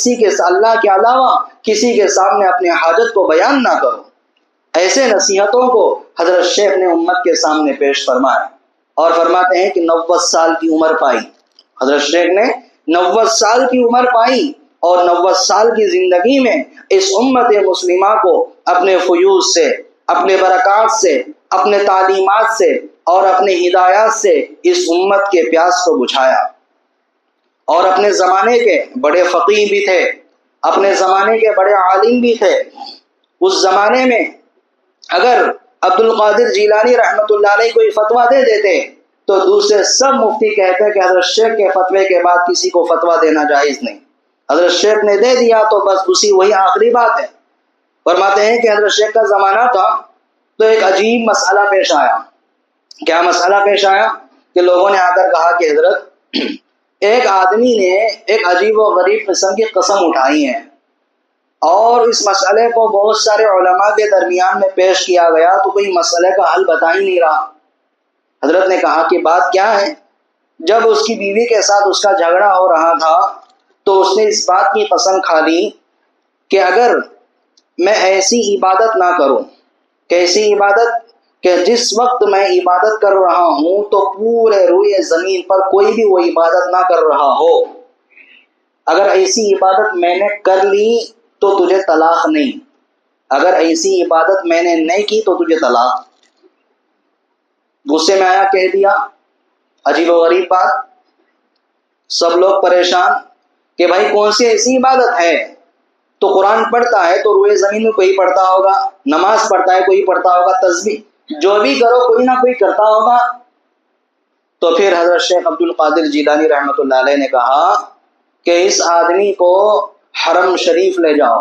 اللہ کے علاوہ کسی کے سامنے اپنے حاجت کو بیان نہ کرو۔ ایسے نصیحتوں کو حضرت شیخ نے امت کے سامنے پیش فرمایا، اور فرماتے ہیں کہ 90 سال کی عمر پائی حضرت شیخ نے، 90 سال کی عمر پائی، اور 90 سال کی زندگی میں اس امت مسلمہ کو اپنے فیوض سے، اپنے برکات سے، اپنے تعلیمات سے اور اپنے ہدایات سے اس امت کے پیاس کو بجھایا۔ اور اپنے زمانے کے بڑے فقیہ بھی تھے، اپنے زمانے کے بڑے عالم بھی تھے۔ اس زمانے میں اگر عبد القادر جیلانی رحمۃ اللہ علیہ کوئی فتویٰ دے دیتے تو دوسرے سب مفتی کہتے کہ حضرت شیخ کے فتوے کے بعد کسی کو فتویٰ دینا جائز نہیں۔ حضرت شیخ نے دے دیا تو بس وہی آخری بات ہے۔ فرماتے ہیں کہ حضرت شیخ کا زمانہ تھا تو ایک عجیب مسئلہ پیش آیا۔ کیا مسئلہ پیش آیا کہ لوگوں نے آ کر کہا کہ حضرت ایک آدمی نے ایک عجیب و غریب قسم کی قسم اٹھائی ہے، اور اس مسئلے کو بہت سارے علماء کے درمیان میں پیش کیا گیا تو کوئی مسئلے کا حل بتا ہی نہیں رہا۔ حضرت نے کہا کہ بات کیا ہے؟ جب اس کی بیوی کے ساتھ اس کا جھگڑا ہو رہا تھا تو اس نے اس بات کی قسم کھا لی کہ اگر میں ایسی عبادت نہ کروں، کیسی عبادت کہ جس وقت میں عبادت کر رہا ہوں تو پورے روئے زمین پر کوئی بھی وہ عبادت نہ کر رہا ہو، اگر ایسی عبادت میں نے کر لی تو تجھے طلاق نہیں، اگر ایسی عبادت میں نے نہیں کی تو تجھے طلاق۔ غصے میں آیا، کہہ دیا۔ عجیب و غریب بات، سب لوگ پریشان کہ بھائی کون سی ایسی عبادت ہے؟ تو قرآن پڑھتا ہے تو روئے زمین میں کوئی پڑھتا ہوگا، نماز پڑھتا ہے کوئی پڑھتا ہوگا، تسبیح جو بھی کرو کوئی نہ کوئی کرتا ہوگا۔ تو پھر حضرت شیخ عبد القادر جیلانی رحمۃ اللہ علیہ نے کہا کہ اس آدمی کو حرم شریف لے جاؤ،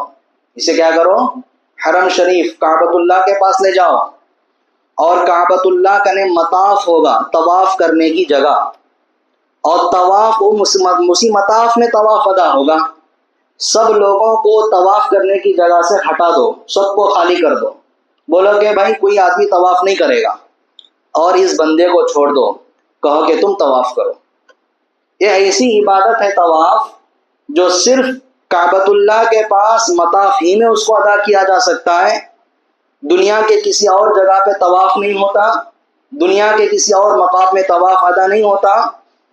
اسے کیا کرو؟ حرم شریف کعبۃ اللہ کے پاس لے جاؤ، اور کعبۃ اللہ کا مطاف ہوگا، طواف کرنے کی جگہ، اور طواف اسی مطاف میں طواف ادا ہوگا۔ سب لوگوں کو طواف کرنے کی جگہ سے ہٹا دو، سب کو خالی کر دو، بولو کہ بھائی کوئی آدمی طواف نہیں کرے گا، اور اس بندے کو چھوڑ دو، کہو کہ تم طواف کرو۔ یہ ایسی عبادت ہے طواف جو صرف کعبۃ اللہ کے پاس مطاف ہی میں اس کو ادا کیا جا سکتا ہے، دنیا کے کسی اور جگہ پہ طواف نہیں ہوتا، دنیا کے کسی اور مقام میں طواف ادا نہیں ہوتا۔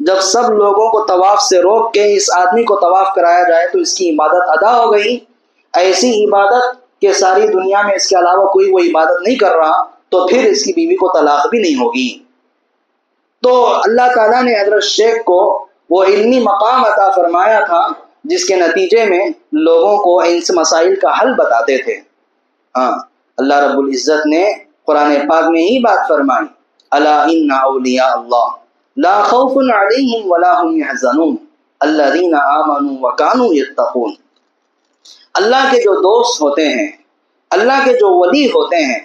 جب سب لوگوں کو طواف سے روک کے اس آدمی کو طواف کرایا جائے تو اس کی عبادت ادا ہو گئی۔ ایسی عبادت کہ ساری دنیا میں اس کے علاوہ کوئی وہ عبادت نہیں کر رہا، تو پھر اس کی بیوی کو طلاق بھی نہیں ہوگی۔ تو اللہ تعالیٰ نے حضرت شیخ کو وہ علمی مقام عطا فرمایا تھا جس کے نتیجے میں لوگوں کو ان سے مسائل کا حل بتاتے تھے۔ ہاں، اللہ رب العزت نے قرآن پاک میں ہی بات فرمائی، الا ان اولیاء اللہ لا خوف علیہم ولا هم يحزنون الذین آمنوا وکانوا یتقون۔ اللہ کے جو دوست ہوتے ہیں، اللہ کے جو ولی ہوتے ہیں،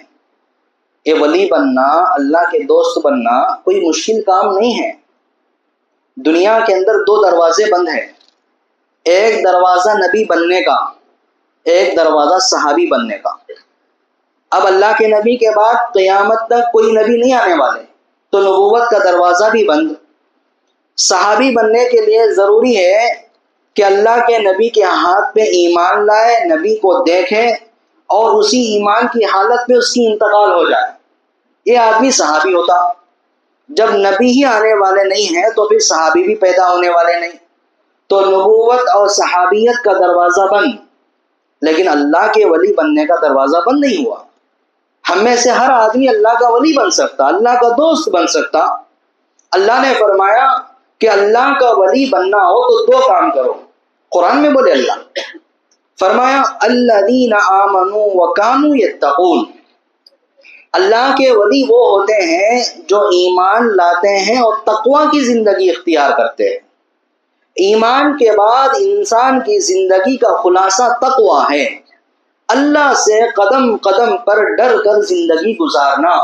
یہ ولی بننا، اللہ کے دوست بننا کوئی مشکل کام نہیں ہے۔ دنیا کے اندر دو دروازے بند ہیں، ایک دروازہ نبی بننے کا، ایک دروازہ صحابی بننے کا۔ اب اللہ کے نبی کے بعد قیامت تک کوئی نبی نہیں آنے والے، تو نبوت کا دروازہ بھی بند۔ صحابی بننے کے لیے ضروری ہے کہ اللہ کے نبی کے ہاتھ پہ ایمان لائے، نبی کو دیکھے، اور اسی ایمان کی حالت میں اس کی انتقال ہو جائے، یہ آدمی صحابی ہوتا۔ جب نبی ہی آنے والے نہیں ہیں تو پھر صحابی بھی پیدا ہونے والے نہیں، تو نبوت اور صحابیت کا دروازہ بند، لیکن اللہ کے ولی بننے کا دروازہ بند نہیں ہوا۔ ہم میں سے ہر آدمی اللہ کا ولی بن سکتا، اللہ کا دوست بن سکتا۔ اللہ نے فرمایا کہ اللہ کا ولی بننا ہو تو دو کام کرو، قرآن میں بولے اللہ، فرمایا الذین آمنوا وکانوا یتقون۔ اللہ کے ولی وہ ہوتے ہیں جو ایمان لاتے ہیں اور تقوی کی زندگی اختیار کرتے ہیں۔ ایمان کے بعد انسان کی زندگی کا خلاصہ تقوی ہے، اللہ سے قدم قدم پر ڈر کر زندگی گزارنا،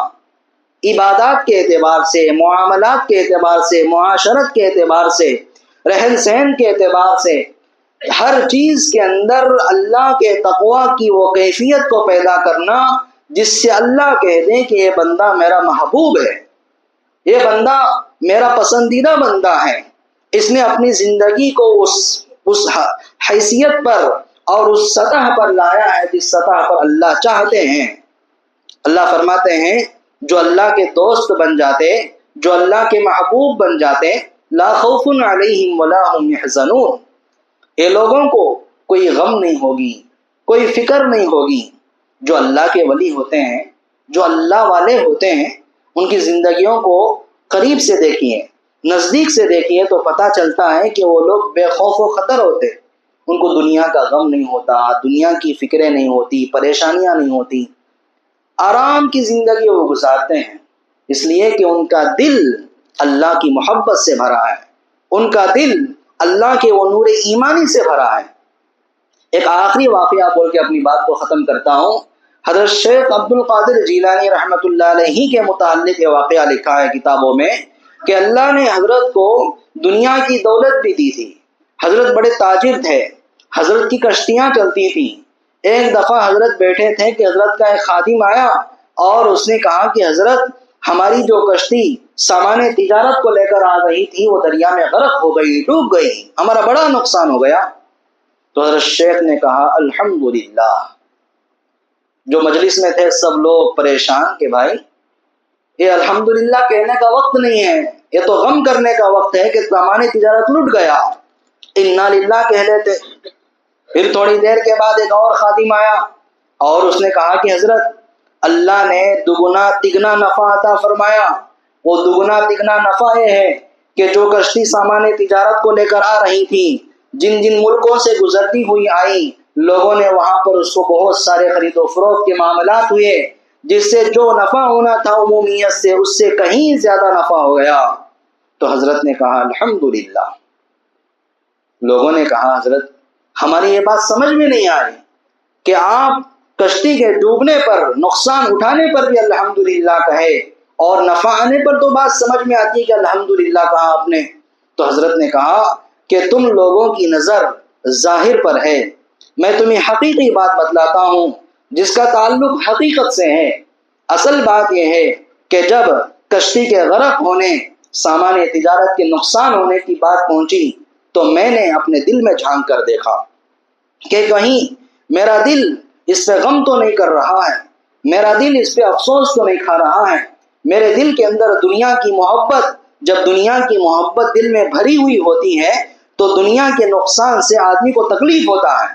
عبادات کے اعتبار سے، معاملات کے اعتبار سے، معاشرت کے اعتبار سے، رہن سہن کے اعتبار سے، ہر چیز کے اندر اللہ کے تقوی کی وہ کیفیت کو پیدا کرنا جس سے اللہ کہہ دیں کہ یہ بندہ میرا محبوب ہے، یہ بندہ میرا پسندیدہ بندہ ہے، اس نے اپنی زندگی کو اس حیثیت پر اور اس سطح پر لایا ہے جس سطح پر اللہ چاہتے ہیں۔ اللہ فرماتے ہیں جو اللہ کے دوست بن جاتے، جو اللہ کے محبوب بن جاتے، لا خوف علیہم ولا هم يحزنون، یہ لوگوں کو کوئی غم نہیں ہوگی، کوئی فکر نہیں ہوگی۔ جو اللہ کے ولی ہوتے ہیں، جو اللہ والے ہوتے ہیں، ان کی زندگیوں کو قریب سے دیکھیے، نزدیک سے دیکھیے تو پتہ چلتا ہے کہ وہ لوگ بے خوف و خطر ہوتے، ان کو دنیا کا غم نہیں ہوتا، دنیا کی فکریں نہیں ہوتی، پریشانیاں نہیں ہوتی، آرام کی زندگی وہ گزارتے ہیں، اس لیے کہ ان کا دل اللہ کی محبت سے بھرا ہے، ان کا دل اللہ کے وہ نور ایمانی سے بھرا ہے۔ ایک آخری واقعہ بول کے اپنی بات کو ختم کرتا ہوں۔ حضرت شیخ عبد القادر جیلانی رحمۃ اللہ علیہ کے متعلق یہ واقعہ لکھا ہے کتابوں میں کہ اللہ نے حضرت کو دنیا کی دولت بھی دی تھی، حضرت بڑے تاجر تھے، حضرت کی کشتیاں چلتی تھیں۔ ایک دفعہ حضرت بیٹھے تھے کہ حضرت کا ایک خادم آیا اور اس نے کہا کہ حضرت ہماری جو کشتی سامان تجارت کو لے کر آ رہی تھی وہ دریا میں غرق ہو گئی، ڈوب گئی، ہمارا بڑا نقصان ہو گیا۔ تو حضرت شیخ نے کہا الحمدللہ۔ جو مجلس میں تھے سب لوگ پریشان کہ بھائی یہ الحمدللہ کہنے کا وقت نہیں ہے، یہ تو غم کرنے کا وقت ہے کہ سامان تجارت لٹ گیا، انا للہ کہہ لیتے۔ پھر تھوڑی دیر کے بعد ایک اور خادم آیا اور اس نے کہا کہ حضرت اللہ نے دگنا تگنا نفع عطا فرمایا. وہ دگنا تگنا نفع یہ ہے کہ جو کشتی سامان تجارت کو لے کر آ رہی تھی، جن جن ملکوں سے گزرتی ہوئی آئی، لوگوں نے وہاں پر اس کو بہت سارے خرید و فروخت کے معاملات ہوئے، جس سے جو نفع ہونا تھا عمومیت سے اس سے کہیں زیادہ نفع ہو گیا. تو حضرت نے کہا الحمدللہ. لوگوں نے کہا حضرت ہماری یہ بات سمجھ میں نہیں آئی کہ آپ کشتی کے ڈوبنے پر نقصان اٹھانے پر بھی الحمدللہ کہے اور نفع آنے پر تو بات سمجھ میں آتی ہے کہ الحمدللہ کہا آپ نے. تو حضرت نے کہا کہ تم لوگوں کی نظر ظاہر پر ہے، میں تمہیں حقیقی بات بتلاتا ہوں جس کا تعلق حقیقت سے ہے. اصل بات یہ ہے کہ جب کشتی کے غرق ہونے، سامان تجارت کے نقصان ہونے کی بات پہنچی تو میں نے اپنے دل میں جھانک کر دیکھا کہ کہیں میرا دل اس پہ غم تو نہیں کر رہا ہے، میرا دل اس پہ افسوس تو نہیں کھا رہا ہے. میرے دل کے اندر دنیا کی محبت، جب دنیا کی محبت دل میں بھری ہوئی ہوتی ہے تو دنیا کے نقصان سے آدمی کو تکلیف ہوتا ہے.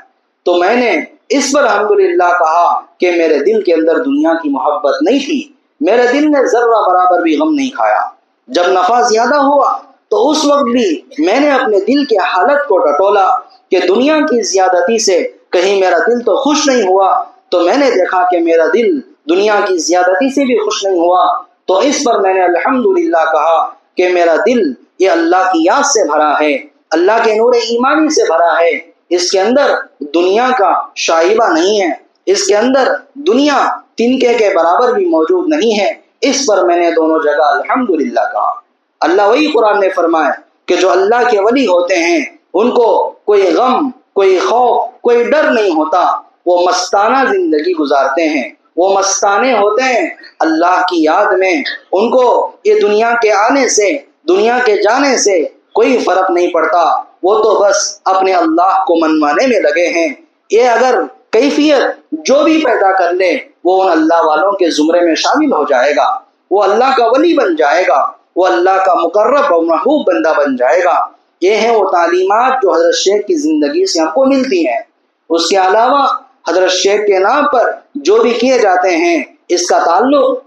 تو میں نے اس پر الحمدللہ کہا کہ میرے دل کے اندر دنیا کی محبت نہیں تھی، میرے دل نے ذرہ برابر بھی غم نہیں کھایا. جب نفع زیادہ ہوا تو اس وقت بھی میں نے اپنے دل کے حالت کو ٹٹولا کہ دنیا کی زیادتی سے کہیں میرا دل تو خوش نہیں ہوا. تو میں نے دیکھا کہ میرا دل دنیا کی زیادتی سے بھی خوش نہیں ہوا. تو اس پر میں نے الحمدللہ کہا کہ میرا دل یہ اللہ کی یاد سے بھرا ہے، اللہ کے نور ایمانی سے بھرا ہے. اس کے اندر دنیا کا شائبہ نہیں ہے، اس کے اندر دنیا تنکے کے برابر بھی موجود نہیں ہے. اس پر میں نے دونوں جگہ الحمدللہ کہا. اللہ وہی قرآن نے فرمایا کہ جو اللہ کے ولی ہوتے ہیں ان کو کوئی غم، کوئی خوف، کوئی ڈر نہیں ہوتا. وہ مستانہ زندگی گزارتے ہیں، وہ مستانے ہوتے ہیں اللہ کی یاد میں. ان کو یہ دنیا کے آنے سے، دنیا کے جانے سے کوئی فرق نہیں پڑتا. وہ تو بس اپنے اللہ کو منوانے میں لگے ہیں. یہ اگر کیفیت جو بھی پیدا کر لے وہ ان اللہ والوں کے زمرے میں شامل ہو جائے گا، وہ اللہ کا ولی بن جائے گا، وہ اللہ کا مقرب اور محبوب بندہ بن جائے گا. یہ ہیں وہ تعلیمات جو حضرت شیخ کی زندگی سے ہم کو ملتی ہیں. اس کے علاوہ حضرت شیخ کے نام پر جو بھی کیے جاتے ہیں اس کا تعلق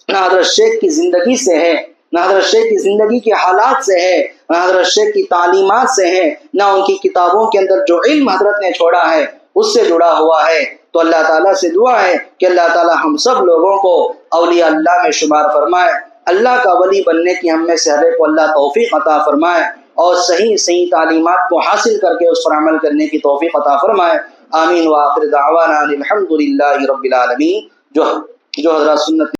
نہ حضرت شیخ کی زندگی سے ہے، نہ حضرت شیخ کی زندگی کے حالات سے ہے، نہ حضرت شیخ کی تعلیمات سے ہے، نہ ان کی کتابوں کے اندر جو علم حضرت نے چھوڑا ہے اس سے جڑا ہوا ہے. تو اللہ تعالیٰ سے دعا ہے کہ اللہ تعالیٰ ہم سب لوگوں کو اولیاء اللہ میں شمار فرمائے. اللہ کا ولی بننے کی ہم میں سے ہر ایک کو اللہ توفیق عطا فرمائے اور صحیح صحیح تعلیمات کو حاصل کر کے اس پر عمل کرنے کی توفیق عطا فرمائے. آمین. وآخر دعوانا الحمدللہ رب العالمین. جو حضرات سنت